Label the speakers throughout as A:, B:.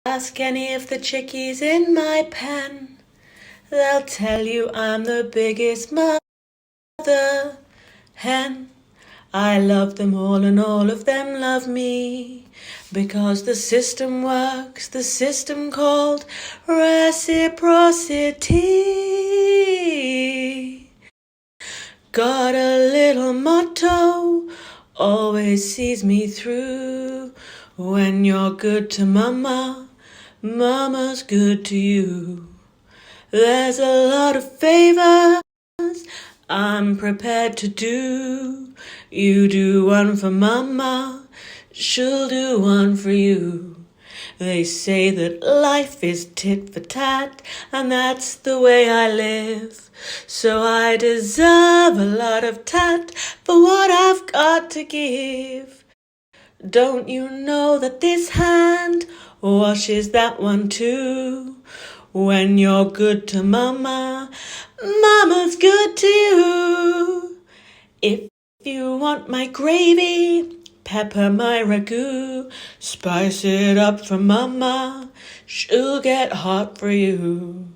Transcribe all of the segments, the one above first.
A: Ask any of the chickies in my pen. They'll tell you I'm the biggest mother hen. I love them all and all of them love me, because the system works, the system called reciprocity. Got a little motto, always sees me through. When you're good to mama, mama's good to you. There's a lot of favors I'm prepared to do. You do one for mama, she'll do one for you. They say that life is tit for tat, and that's the way I live. So I deserve a lot of tat for what I've got to give. Don't you know that this hand washes that one too? When you're good to mama, mama's good to you. If you want my gravy, pepper my ragu, spice it up for mama, she'll get hot for you.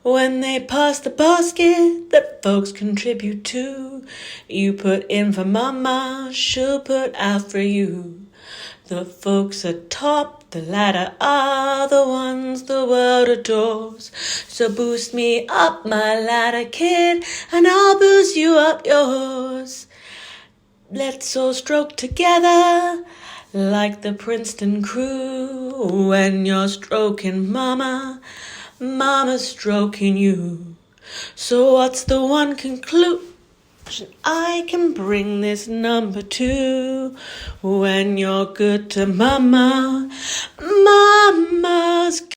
A: When they pass the basket that folks contribute to, you put in for mama, she'll put out for you. The folks atop the ladder are the ones the world adores. So boost me up my ladder, kid, and I'll boost you up yours. Let's all stroke together like the Princeton crew. When you're stroking mama, mama's stroking you. So what's the one conclusion I can bring this number to? When you're good to mama,